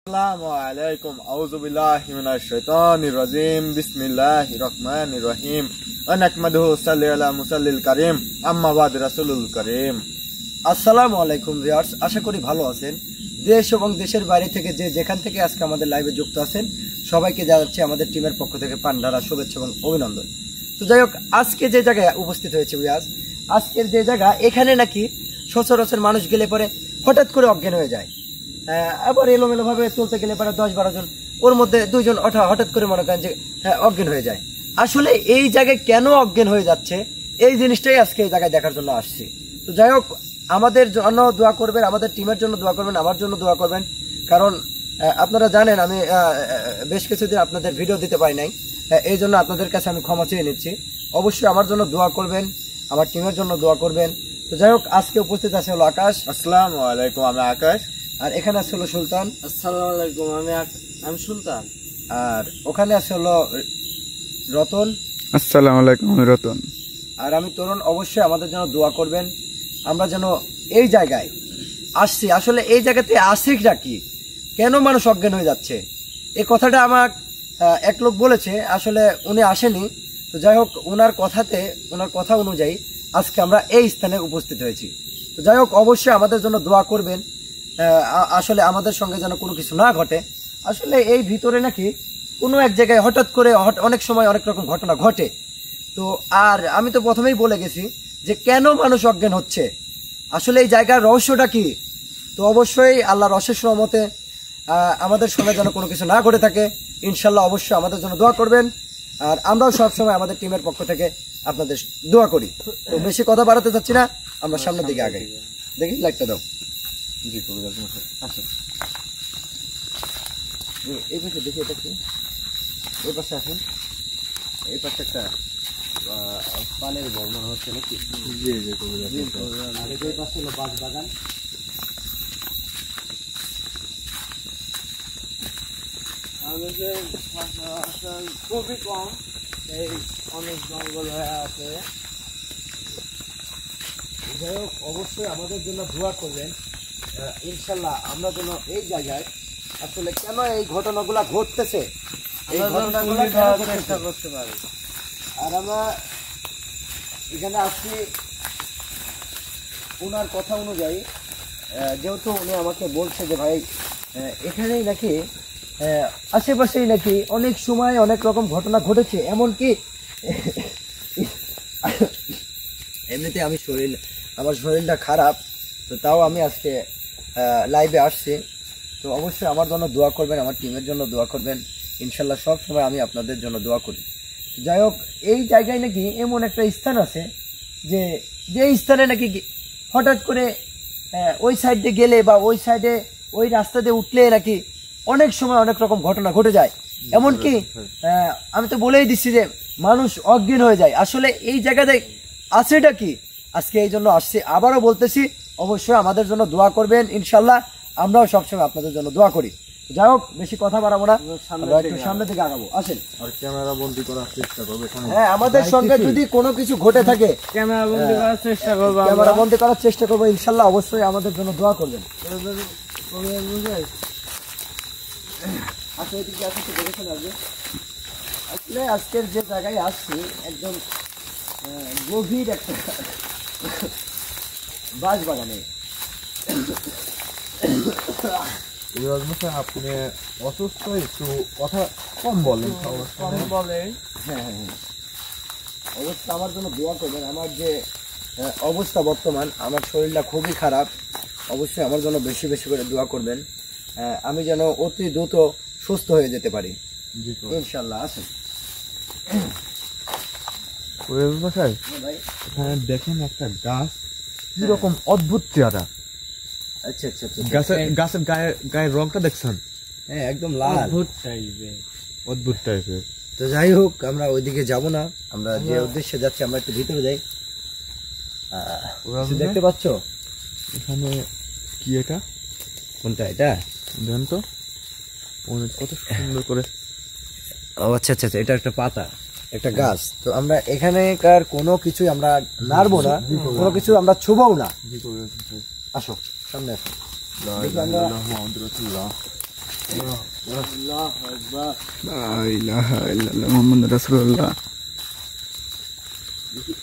আসসালামুআলাইকুম আউযু বিল্লাহি মিনাশ শাইতানির রাজিম বিসমিল্লাহির রহমানির রহিম ওয়া নাহমাদুহু সাল্লি আলা মুসাল্লিল কারীম আম্মা বাদ রাসূলুল কারীম। আসসালামু আলাইকুম ভিউয়ার্স, আশা করি ভালো আছেন। দেশ এবং দেশের বাইরে থেকে যে যেখান থেকে আজকে আমাদের লাইভে যুক্ত আছেন সবাইকে জানাচ্ছি আমাদের টিমের পক্ষ থেকে পান্ডারা শুভেচ্ছা এবং অভিনন্দন। তো যাই হোক, আজকে যে জায়গায় উপস্থিত হয়েছে ভিউয়ার্স, আজকের যে জায়গা, এখানে নাকি সচরাচর মানুষ গেলে পরে হঠাৎ করে অজ্ঞান হয়ে যায়। আবার এলোমেলো ভাবে চলতে গেলে পরে 10-12 জন, ওর মধ্যে 2 জন হঠাৎ করে মনে করেন যে অজ্ঞান হয়ে যায়। আসলে এই জায়গায় কেন অজ্ঞান হয়ে যাচ্ছে, এই জিনিসটাই আজকে এই জায়গায় দেখার জন্য আসছি। তো যাই হোক, আমাদের জন্য দোয়া করবেন, আমাদের টিমের জন্য দোয়া করবেন, আমার জন্য দোয়া করবেন। কারণ আপনারা জানেন আমি বেশ কিছুদিন আপনাদের ভিডিও দিতে পারি নাই, এই জন্য আপনাদের কাছে আমি ক্ষমা চেয়ে নিচ্ছি। অবশ্যই আমার জন্য দোয়া করবেন, আমার টিমের জন্য দোয়া করবেন। তো যাই হোক, আজকে উপস্থিত আছে হলো আকাশ। আসসালামু আলাইকুম, আমি আকাশ। আর এখানে আছে হলো সুলতান। আসসালামু আলাইকুম, আমি সুলতান। আর ওখানে আছে হলো রতন। আসসালামু আলাইকুম, আমি রতন। আর আমি তরুণ। অবশ্যই আমাদের জন্য দোয়া করবেন, আমরা যেন এই জায়গায় আসছি। আসলে এই জায়গাতে আসিটা কি, কেন মানুষ অজ্ঞান হয়ে যাচ্ছে, এই কথাটা আমার এক লোক বলেছে। আসলে উনি আসেনি। তো যাই হোক, ওনার কথা অনুযায়ী আজকে আমরা এই স্থানে উপস্থিত হয়েছি। তো যাই হোক, অবশ্যই আমাদের জন্য দোয়া করবেন। আসলে আমাদের সঙ্গে যেন কোনো কিছু না ঘটে। আসলে এই ভিতরে নাকি কোনো এক জায়গায় হঠাৎ করে অনেক সময় অনেক রকম ঘটনা ঘটে। তো আর আমি তো প্রথমেই বলে গেছি যে কেন মানুষ অজ্ঞান হচ্ছে, আসলে এই জায়গার রহস্যটা কি। তো অবশ্যই আল্লাহর অশেষ রহমতে আমাদের সঙ্গে যেন কোনো কিছু না ঘটে থাকে, ইনশাল্লাহ অবশ্যই আমাদের জন্য দোয়া করবেন। আর আমরাও সবসময় আমাদের টিমের পক্ষ থেকে আপনাদের দোয়া করি। তো বেশি কথা বাড়াতে চাচ্ছি না, আমরা সামনের দিকে আগাই। দেখি লাইটটা দাও। জি কবিরাজ মশাই, আসুন এই পাশে দেখি, এটা কি, এই পাশে আসুন। এই পাশে একটা পানের ঘর মনে হচ্ছে নাকি? জি জি কবিরাজ মশাই। আর এই পাশে হলো বাঁশ বাগান। আমাদের ফসল খুবই কম, এই অনেক জঙ্গল হয়ে আছে। যাই হোক, অবশ্যই আমাদের জন্য দোয়া করবেন। ইনশাল্লাহ আমরা যেন এই জায়গায় আসলে কেন এই ঘটনাগুলা ঘটতেছে, এই ঘটনাগুলা চেষ্টা করতে পারি। আর আমরা এখানে আসছি ওনার কথা অনুযায়ী, যেহেতু উনি আমাকে বলছে যে ভাই এখানেই নাকি আশেপাশেই নাকি অনেক সময় অনেক রকম ঘটনা ঘটেছে। এমনকি এমনিতে আমার শরীরটা খারাপ, তো তাও আমি আজকে লাইভে আসছি। তো অবশ্যই আমার জন্য দোয়া করবেন, আমার টিমের জন্য দোয়া করবেন। ইনশাল্লাহ সব সময় আমি আপনাদের জন্য দোয়া করি। যাই হোক, এই জায়গায় নাকি এমন একটা স্থান আছে যে স্থানে নাকি হঠাৎ করে ওই সাইডে গেলে বা ওই সাইডে ওই রাস্তা দিয়ে উঠলে নাকি অনেক সময় অনেক রকম ঘটনা ঘটে যায়। এমনকি আমি তো বলেই দিচ্ছি যে মানুষ অজ্ঞান হয়ে যায়। আসলে এই জায়গাতে আছেটা কি, আজকে এই জন্য আসছি। আবারও বলতেছি, অবশ্যই আমাদের জন্য দোয়া করবেন। ইনশাল্লাহ আমরাও সবসময় আপনাদের জন্য দোয়া করি। যাই হোক, বেশি কথা বাড়াবো না, আমরা একটু সামনের দিকে আগাবো। আসেন। আর ক্যামেরা বন্দি করার চেষ্টা করবে। হ্যাঁ, আমাদের সঙ্গে যদি কোনো কিছু ঘটে থাকে ক্যামেরা বন্দি করার চেষ্টা করবো, ক্যামেরা বন্দি করার চেষ্টা করবো। ইনশাল্লাহ অবশ্যই আমাদের জন্য দোয়া করবেন। আসলে এদিকে আসলে তো দেখেছেন আজকে, আসলে আজকের যে জায়গায় আসছি একদম গভীর একটা বাঁশ বাগানে। কবিরাজ মশাই, আপনি অসুস্থ, একটু কথা কম বলেন। বলে হ্যাঁ হ্যাঁ হ্যাঁ, অবশ্যই আমার জন্য দোয়া করবেন। আমার যে অবস্থা বর্তমান, আমার শরীরটা খুবই খারাপ। অবশ্যই আমার জন্য বেশি বেশি করে দোয়া করবেন, আমি যেন অতি দ্রুত সুস্থ হয়ে যেতে পারি ইনশাল্লাহ। আসেন কবিরাজ মশাই, ভাই। এখানে দেখেন একটা গাছ, কিরকম অদ্ভুত চেহারা। আচ্ছা আচ্ছা আচ্ছা, গাছের গায়ের রংটা দেখছেন? হ্যাঁ একদম লাল, অদ্ভুত টাইপের। তো যাই হোক, আমরা ওইদিকে যাব না, আমরা যে উদ্দেশ্যে যাচ্ছি আমরা একটু ভিতরে যাই। দেখতে পাচ্ছ এখানে কি, এটা কোনটা? এটা দেন তো, কত সুন্দর করে। ও আচ্ছা আচ্ছা, এটা একটা পাতা, একটা গাছ। তো আমরা এখানেকার কোনো কিছু আমরা নাড়বো না, কোনো কিছু আমরা ছুঁবও না। আসো সামনে আসো। লা ইলাহা ইল্লাল্লাহ মুহাম্মাদুর রাসূলুল্লাহ।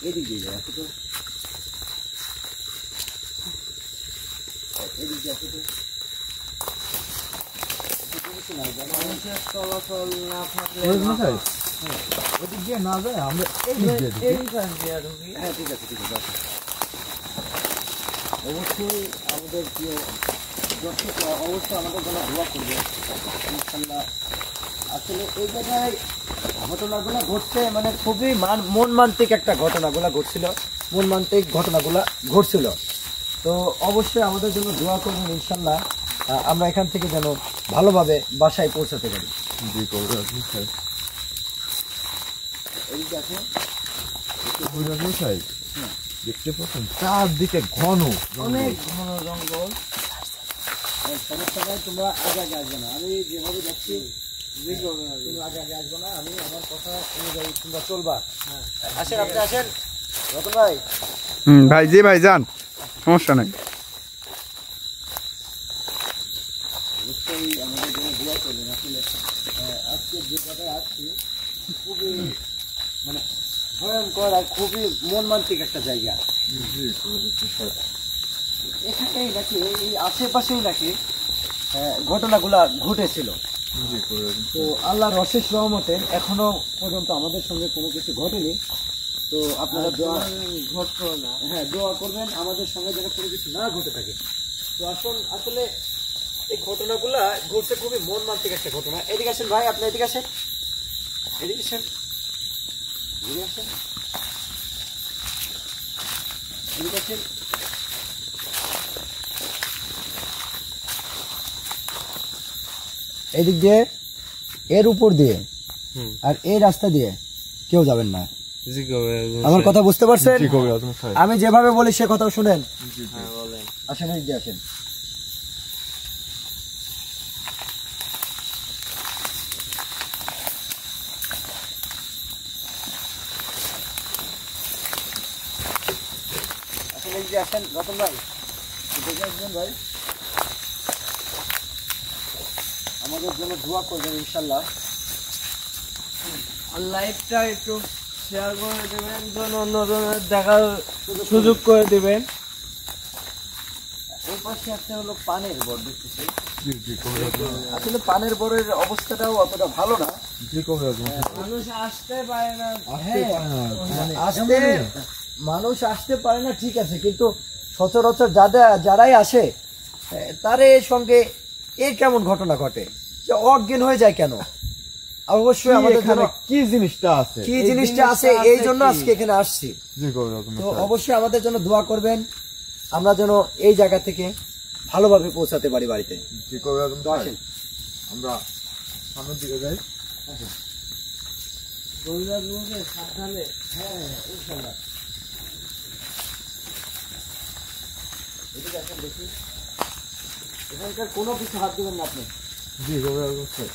এদিক দিয়ে যাও তো, এদিক দিয়ে আসো তো। মানুষের চলাচল না থাকলে ওদিক দিয়ে না যায় আমরা এই কাজ দিয়ে ঢুকি। হ্যাঁ ঠিক আছে ঠিক আছে আসো। অবশ্যই আমাদের প্রিয় দর্শক অবশ্যই আমাদের জন্য দোয়া করবে ইনশাআল্লাহ। আসলে এই জায়গায় ঘটনাগুলো ঘটছে মানে খুবই মন মান্তিক একটা ঘটনাগুলো ঘটছিল, মন মান্তিক ঘটনাগুলো ঘটছিল। তো অবশ্যই আমাদের জন্য দোয়া করবেন ইনশাআল্লাহ, আমরা এখান থেকে যেন ভালোভাবে বাসায় পৌঁছাতে পারি। জি কবিরাজ মশাই। এদিকে আসুন। কবিরাজ মশাই দেখতে পাচ্ছেন চারদিকে ঘন অনেক ঘন জঙ্গল। সমস্যা নাই, তোমরা আগে আগে আসবে না, আমি যেভাবে যাচ্ছি তুমি আগে আগে আসবে না, আমি আমার কথা অনুযায়ী তোমরা চলবা। আসেন আপনি আসেন রতন ভাই। ভাই জি ভাই যান, সমস্যা নাই। অবশ্যই আমাদের জন্য দোয়া করবেন। আসলে আজকে যে জায়গায় আসছি খুবই মানে ভয়ঙ্কর আর খুবই মনমান্তিক একটা জায়গা। এখানেই নাকি এই আশেপাশেই নাকি ঘটনাগুলা ঘটেছিল। তো আল্লাহর অশেষ রহমতে এখনো পর্যন্ত আমাদের সঙ্গে কোনো কিছু ঘটেনি। তো আপনারা দোয়া ঘটতো না। হ্যাঁ দোয়া করবেন আমাদের সঙ্গে যেন কোনো কিছু না ঘটে থাকে। তো আসুন, আসলে এই ঘটনাগুলা ঘটছে খুবই মন মান্তিক একটা ঘটনা। এদিকে আসেন ভাই, আপনি এদিকে আসেন, এদিকে আসেন, এদিকে আসেন, এদিকে আসেন। এদিক দিয়ে এর উপর দিয়ে আর এই রাস্তা দিয়ে কেউ যাবেন না। জি কবিরাজ আমার কথা বুঝতে পারছেন? জি কবিরাজ মশাই। আমি যেভাবে বলি সে কথা শুনেন। হ্যাঁ বলেন। আসেন এদিক দিয়ে আসেন। আসেন এদিক দিয়ে আসেন রতন ভাই, দেখে আসবেন ভাই। আমাদের জন্য দোয়া করবেন ইনশাল্লাহ। আর লাইভটা একটু শেয়ার করে দেবেন, যেন অন্যজনের দেখার সুযোগ করে দিবেন। ওই পাশে একটা হলো পানের বর দেখতেছি। জি জি কবিরাজ মশাই। আসলে পানের বরের অবস্থাটাও অতটা ভালো না। জি কবিরাজ মশাই। মানুষ আসতে পারে না। মানুষ আসতে পারে না ঠিক আছে, কিন্তু সচরাচর যারাই আসে তার সঙ্গে এ কেমন ঘটনা ঘটে যে অজ্ঞান হয়ে যায় কেন? অবশ্যই আমাদের এখানে জন্য কি জিনিসটা আছে? কি জিনিসটা আছে এই জন্য আজকে এখানে আসছি। জি কবিরাজ তো মশাই। অবশ্যই আমাদের জন্য দোয়া করবেন, আমরা যেন এই জায়গা থেকে ভালোভাবে পৌঁছাতে পারি বাড়িতে। জি কবিরাজ তো মশাই। আসেন। আমরা সামনের দিকে যাই। কবিরাজ বলছে সাবধানে। হ্যাঁ ইনশাআল্লাহ। এদিকে আসেন দেখি, এখানকার কোনো কিছু হাত দিবেন না আপনি। জি কবিরাজ মশাই।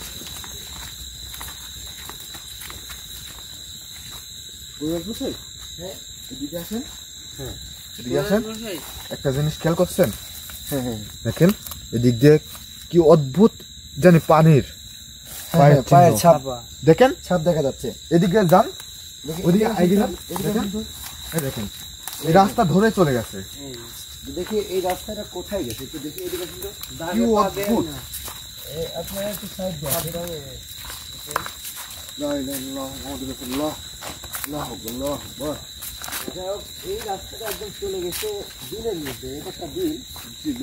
কবিরাজ মশাই হ্যাঁ এদিকে আসেন। হ্যাঁ এদিকে আসেন। মশাই, একটা জিনিস খেয়াল করছেন? হ্যাঁ হ্যাঁ দেখেন এদিক দিয়ে কি অদ্ভুত জানি পানির পায়ের পায়ের চিহ্ন। ছাপ, দেখেন ছাপ দেখা যাচ্ছে। এদিকে যান, দেখি, ওদিকে এদিকে আইডি আসেন, যান, এদিকে দেখেন। আসেন তো। এই দেখেন এই রাস্তা ধরে চলে গেছে। দেখি এই রাস্তাটা কোথায় গেছে একটু দেখি, এদিকে আসেন তো। কি অদ্ভুত। আপনারা একটু সাইড দেন। লা ইলাহা ইল্লাল্লাহ মুহাম্মাদুর রাসূলুল্লাহ। আল্লাহু আকবার, আল্লাহু আকবার। যাই হোক, এই রাস্তাটা একদম চলে গেছে বিলের মধ্যে, এটা একটা বিল।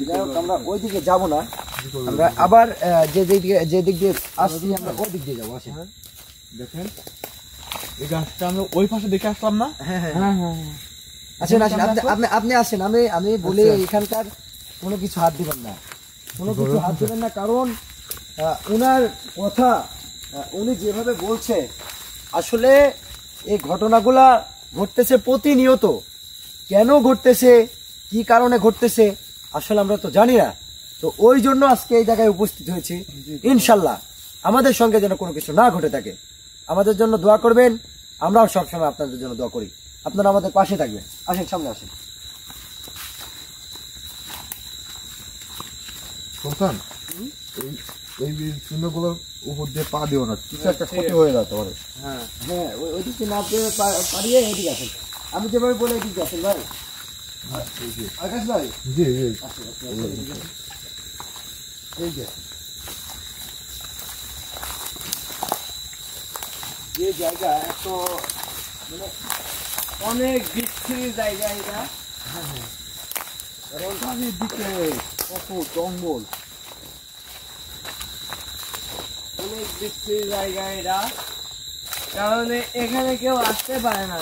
যাই হোক, আমরা ওই দিকে যাবো না, আমরা আবার যে দিক দিয়ে আসছি আমরা ওই দিক দিয়ে যাবো। আসেন। দেখেন এই গাছটা আমরা ওই পাশে দেখে আসলাম না? হ্যাঁ হ্যাঁ হ্যাঁ হ্যাঁ আসেন আসেন, আপনি আসেন। আমি বলি এখানকার কোনো কিছু হাত দিবেন না, কোনো কিছু হাত দিবেন না, কারণ উনার কথা উনি যেভাবে বলছে আসলে এই ঘটনাগুলা ঘটতেছে প্রতিনিয়ত। কেন ঘটতেছে, কি কারণে ঘটতেছে আসলে আমরা তো জানি না। তো ওই জন্য আজকে এই জায়গায় উপস্থিত হয়েছি। ইনশাল্লাহ আমাদের সঙ্গে যেন কোনো কিছু না ঘটে থাকে, আমাদের জন্য দোয়া করবেন। আমরাও সবসময় আপনাদের জন্য দোয়া করি, আপনারা আমাদের পাশে থাকবেন। আসেন সামনে আসেন। সুলতান এই চিহ্নগুলোর উপর দিয়ে পা দিও না, কিছু একটা ক্ষতি হয়ে যেতে পারে। হ্যাঁ হ্যাঁ ওইদিকে না পারিয়ে এদিকে আসেন, আমি যেভাবে বলে এদিকে আসেন ভাই। আকাশ ভাই জি জি। এই যে জায়গা এত মানে অনেক বিচ্ছিরি জায়গা এটা। চারিদিকে কত জঙ্গল, অনেক বিচ্ছিরি জায়গা এটা, কারণ এখানে কেউ আসতে পারে না।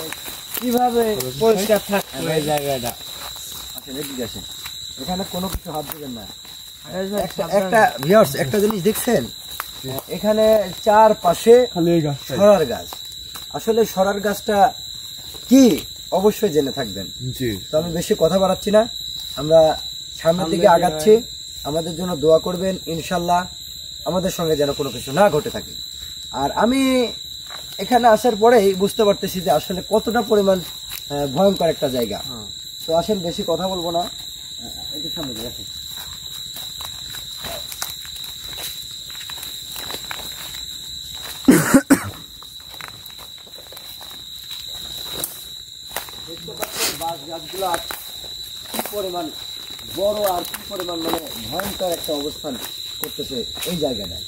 কিভাবে পরিষ্কার থাকবে এই জায়গাটা? আসেন এদিকে আসেন, এখানে কোনো কিছু হাত দিবেন না। সাবধানে। একটা ভিউয়ার্স একটা জিনিস দেখছেন, এখানে চারপাশে খালি এই গাছটা। সরার গাছ। আসলে সরার গাছটা কি অবশ্যই জেনে থাকবেন। জি। তো আমি বেশি কথা বাড়াচ্ছি না, আমরা সামনের দিকে আগাচ্ছি। আমাদের জন্য দোয়া করবেন, ইনশাল্লাহ আমাদের সঙ্গে যেন কোনো কিছু না ঘটে থাকে। আর আমি এখানে আসার পরেই বুঝতে পারতেছি যে আসলে কতটা পরিমাণ ভয়ঙ্কর একটা জায়গা। তো আসেন বেশি কথা বলবো না, একটু সামনে দিয়ে আসেন। দেখতে পাচ্ছেন বাঁশ গাছগুলো কি পরিমাণ বড় আর কি পরিমাণ মানে ভয়ঙ্কর একটা অবস্থান করতেছে এই জায়গাটায়।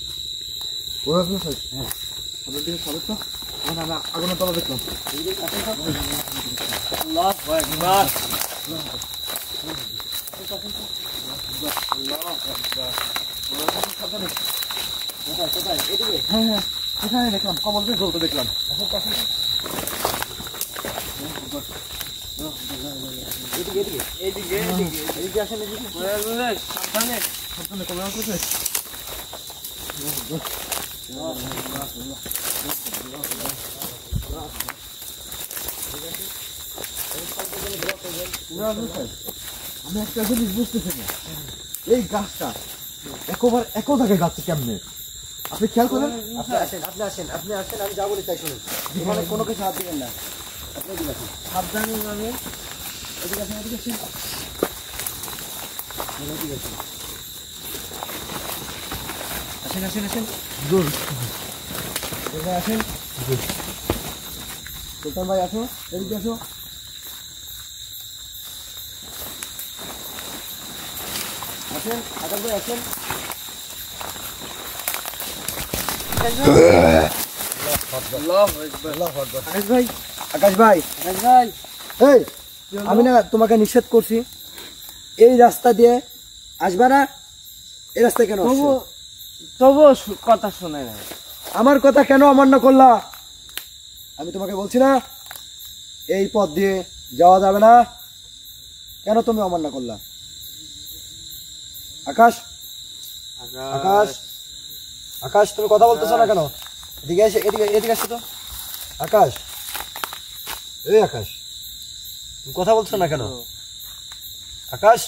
ওরা তো স্যার, হ্যাঁ সামনের দিকে সরে তো, আমি আগুনের তলা দেখলাম। আল্লাহু আকবার। কোথায় কোথায় এদিকে? হ্যাঁ হ্যাঁ, এখানে দেখলাম কমল দিয়ে জ্বলতে দেখলাম। এদিকে এদিকে এইদিকে এইদিকে এদিকে আসেন এদিকে। সাবধানে। সাবধানে কমল আসতেছে। আমি একটা জিনিস বুঝতেছি না, এই গাছটা একো জায়গায় যাচ্ছে কেমনে? আপনি খেয়াল করেন। আপনি আসেন আপনি আসেন আপনি আসেন, আমি যা বলি তাই শুনুন। এখানে কোনো কিছু হাত দিবেন না, আপনি এদিকে আসেন। সাবধানে যাবে। এদিকে আসেন এদিকে আসেন এদিকে আসেন। আসেন আসেন আসেন এখানে আসেন। সুলতান ভাই আসো, এদিকে আসো। আসেন আকাশ ভাই আসেন। আকাশ ভাই আকাশ ভাই ভাই এই আমি না তোমাকে নিষেধ করছি এই রাস্তা দিয়ে আসবা না, এই রাস্তায় কেন আসছো? তবুও কথা শুনে না। আমার কথা কেন অমান্য করলা? আমি তোমাকে বলছি না এই পথ দিয়ে যাওয়া যাবে না, কেন তুমি অমান্য করলা? আকাশ আকাশ আকাশ তুমি কথা বলতেছো না কেন? এদিকে এসে এদিকে এদিকে আসো তো। আকাশ এই আকাশ তুমি কথা বলছো না কেন? আকাশ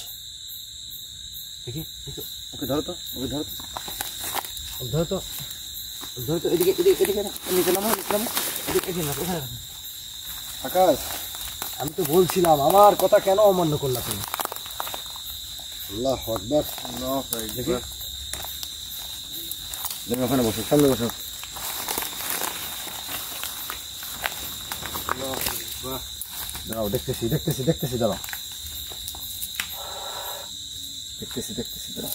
দেখি দেখি, ওকে ধরো তো, ওকে ধরো তো, ওকে ধরো তো, ওকে ধরো তো। এদিকে এদিকে এদিকে না, নিচে নামো নিচে নামো, এদিকে এদিকে না, ওখানে রাখো। আকাশ আমি তো বলছিলাম, আমার কথা কেন অমান্য করলা তুমি? আল্লাহু আকবার। দেখি দেখি ওখানে বসো, সামনে বসো। দাঁড়াও, দেখতেছি দেখতেছি দেখতেছি, দাঁড়াও দেখতেছি দেখতেছি, দাঁড়াও।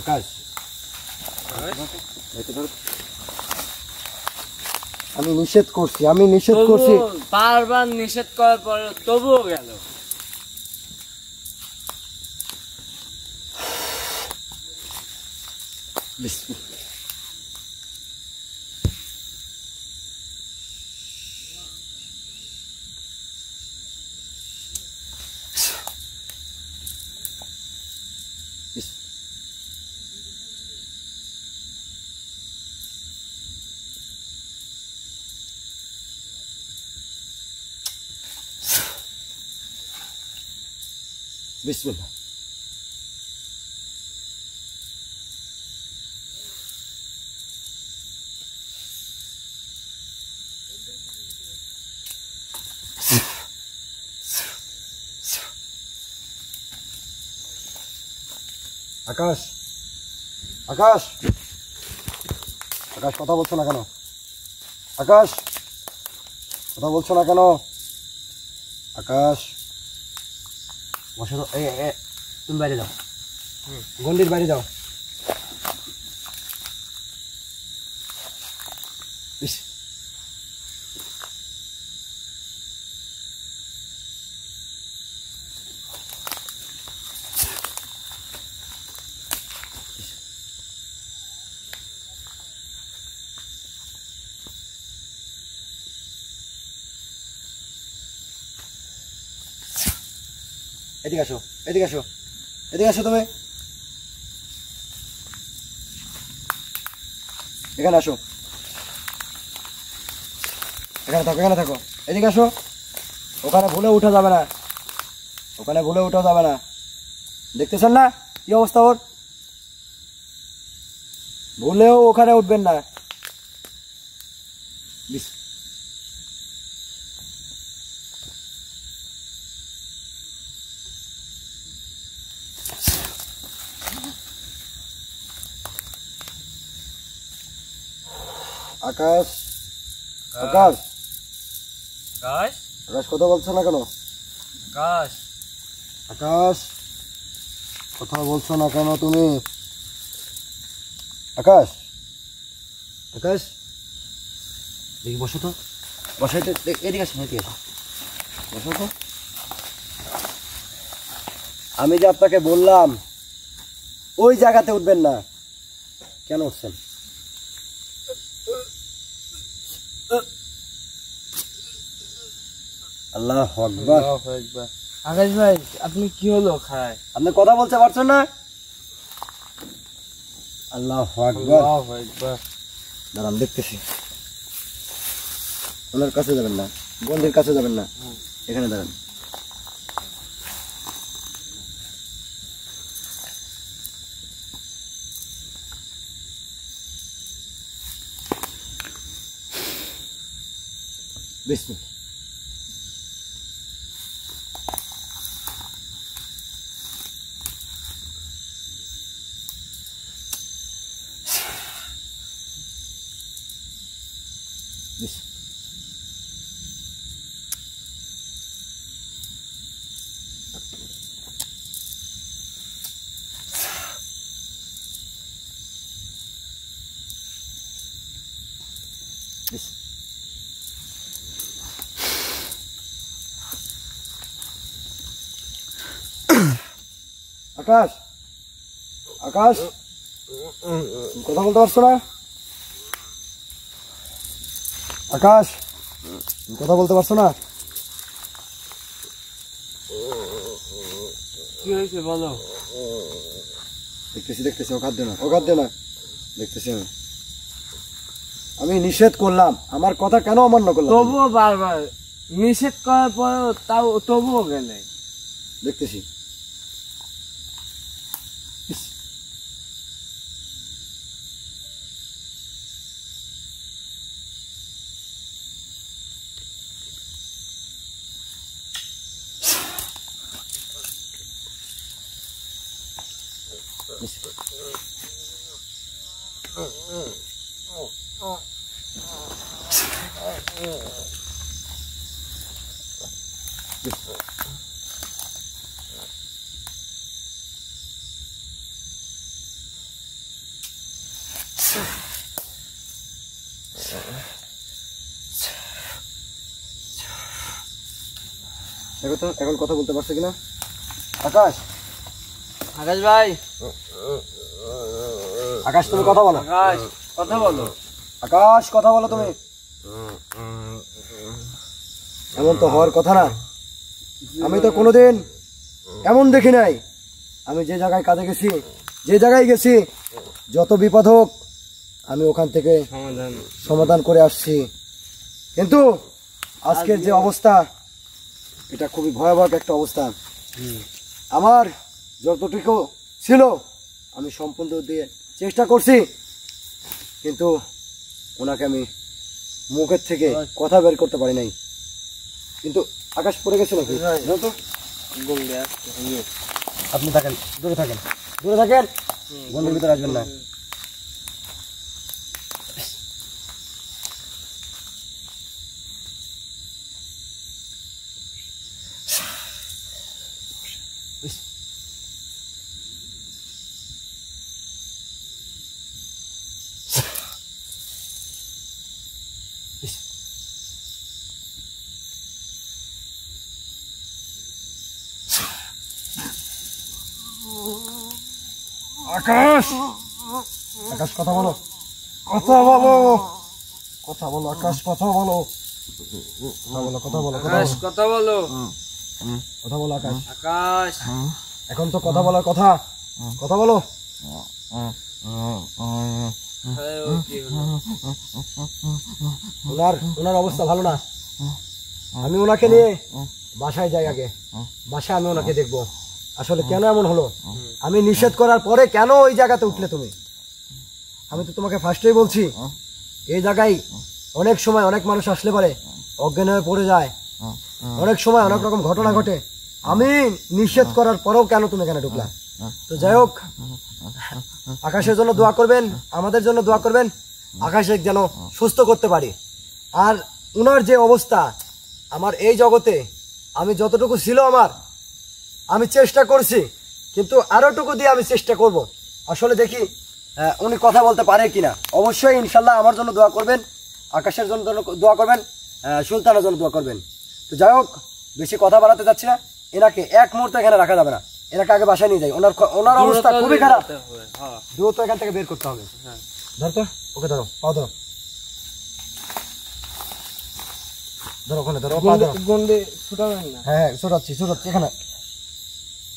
আকাশ আমি নিষেধ করছি, আমি নিষেধ করছি। তবুও বারবার নিষেধ করার পরে তবুও গেল। বিসমিল্লাহ। বিসমিল্লাহ। আকাশ, আকাশ, আকাশ কথা বলছো না কেন? আকাশ কথা বলছো না কেন? আকাশ বসে তো, তুমি বাইরে যাও, গন্ডির বাইরে যাও। ইস, এদিকে আসো, এদিকে আসো, এদিকে আসো, তুমি এখানে আসো, এখানে থাকো, এখানে থাকো, এদিকে আসো। ওখানে ভুলে উঠা যাবে না, ওখানে ভুলে উঠা যাবে না। দেখতেছেন না কি অবস্থা ওর? ভুলেও ওখানে উঠবেন না। আকাশ, আকাশ, আকাশ, আকাশ কথা বলছো না কেন? আকাশ, আকাশ কথা বলছো না কেন তুমি? আকাশ, আকাশ দেখি বসো তো, বসো, এদিকে আসো, এদিকে আসো, বসো তো। আমি যে আপনাকে বললাম ওই জায়গাতে উঠবেন না, কেন উঠছেন? আল্লাহু আকবার। আকাশ ভাই, আপনি কি হলো খায়? আপনি কথা বলতে পারছেন না? আল্লাহু আকবার। দাঁড়ান, দেখতেছি। ওনার কাছে যাবেন না, গন্ডির কাছে যাবেন না, এখানে দাঁড়ান। বিসমিল্লাহ। আকাশ, আকাশ কথা বলতে পারছো না? আকাশ কথা বলতে পারছো না? কি হয়েছে বলো? দেখতেছি, দেখতেছি, ও কাঁদবে না, ও কাঁদবে না, দেখতেছি আমি। আমি নিষেধ করলাম, আমার কথা কেন অমান্য করলাম? তবুও বারবার নিষেধ করার পরেও তাও তবুও গেলে। দেখতেছি। এখন কথা বলতে পারছে কিনা? আকাশ, আকাশ ভাই, আকাশ তুমি কথা বলো। আকাশ কথা বলো। আকাশ কথা বলো তুমি। এমন তো হওয়ার কথা না, আমি তো কোনোদিন এমন দেখি নাই। আমি যে জায়গায় কাজে গেছি, যে জায়গায় গেছি, যত বিপদ হোক আমি ওখান থেকে সমাধান করে আসছি। কিন্তু আজকের যে অবস্থা, এটা খুবই ভয়াবহ একটা অবস্থা। আমার যতটুকু ছিল আমি সম্পূর্ণ দিয়ে চেষ্টা করছি, কিন্তু ওনাকে আমি মুখের থেকে কথা বের করতে পারি নাই। কিন্তু আকাশ পড়ে গেছে নাকি জানো তো? আপনি থাকেন, দূরে থাকেন, দূরে থাকেন, গন্ডের ভিতরে আসবেন না। আকাশ, আকাশ কথা বলো, কথা বলো, কথা বলো আকাশ, কথা বলো, কথা বলো, কথা বলো, আকাশ কথা বলো, কথা বলো আকাশ। আকাশ এখন তো কথা বলার কথা, কথা বলো। আরে ও কি হলো? ওনার অবস্থা ভালো না। আমি ওনাকে নিয়ে বাসায় যাই, আগে বাসায় আমি ওনাকে দেখবো আসলে কেন এমন হলো। আমি নিষেধ করার পরে কেন ওই জায়গাতে উঠলে তুমি? আমি তো তোমাকে ফার্স্টেই বলছি এই জায়গায় অনেক সময় অনেক মানুষ আসলে পারে অজ্ঞান হয়ে পড়ে যায়, অনেক সময় অনেক রকম ঘটনা ঘটে। আমি নিষেধ করার পরেও কেন তুমি এখানে ঢুকলা? তো যাই হোক, আকাশের জন্য দোয়া করবেন, আমাদের জন্য দোয়া করবেন, আকাশে যেন সুস্থ করতে পারি। আর উনার যে অবস্থা, আমার এই জগতে আমি যতটুকু ছিল আমি চেষ্টা করছি, কিন্তু আরোটুকু দিয়ে আমি চেষ্টা করব। আসলে দেখি উনি কথা বলতে পারে কিনা। অবশ্যই ইনশাল্লাহ আমার জন্য দোয়া করবেন, আকাশের জন্য দোয়া করবেন, সুলতানের জন্য দোয়া করবেন। তো যাই হোক, বেশি কথা বাড়াতে যাচ্ছি না। এনাকে এক মুহূর্তে এখানে রাখা যাবে না, এনাকে আগে বাসায় নিয়ে যাই। ওনার অবস্থা খুবই খারাপ, দ্রুত এখান থেকে বের করতে হবে। ধর তো, ওকে ধরো, পাও ধরো, ধরো ওখানে ধরো, পা ধরো। গন্ডে ছুটাবেন না? হ্যাঁ ছুটাচ্ছি, এখানে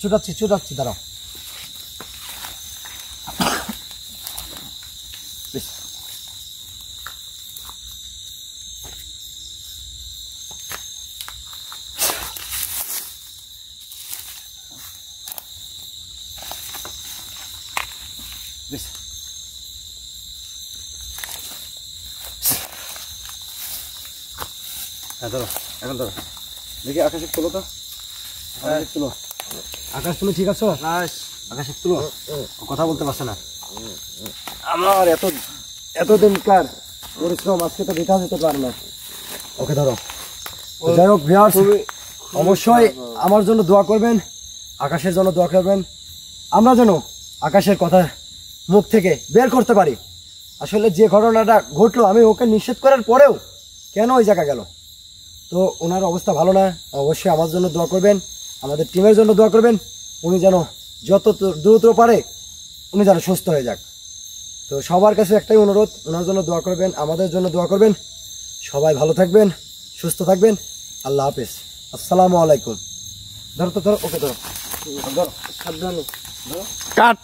ছুটাচ্ছি, দাঁড়াও। হ্যাঁ ধরো, এখন ধরো, দেখি আকাশে তুলো তো, আকাশে তুলো। আকাশ তুমি ঠিক আছো? আকাশে তুলো, ও কথা বলতে পারছে না। আমার এতদিনকার পরিশ্রম আজকে তো বৃথা যেতে পারে না। ওকে ধরো। যাই হোক ভিউয়ার্স, অবশ্যই আমার জন্য দোয়া করবেন, আকাশের জন্য দোয়া করবেন, আমরা যেন আকাশের কথা মুখ থেকে বের করতে পারি। আসলে যে ঘটনাটা ঘটলো, আমি ওকে নিষেধ করার পরেও কেন ওই জায়গা গেল? তো ওনার অবস্থা ভালো না, অবশ্যই আমার জন্য দোয়া করবেন, আমাদের টিমের জন্য দোয়া করবেন। উনি যেন যত দ্রুত পারে উনি যেন সুস্থ হয়ে যাক। তো সবার কাছে একটাই অনুরোধ, ওনার জন্য দোয়া করবেন, আমাদের জন্য দোয়া করবেন। সবাই ভালো থাকবেন, সুস্থ থাকবেন। আল্লাহ হাফেজ, আসসালামু আলাইকুম। ধরো তো, ধরো, ওকে ধরো, ধরো, সাবধানে ধরো। কাট।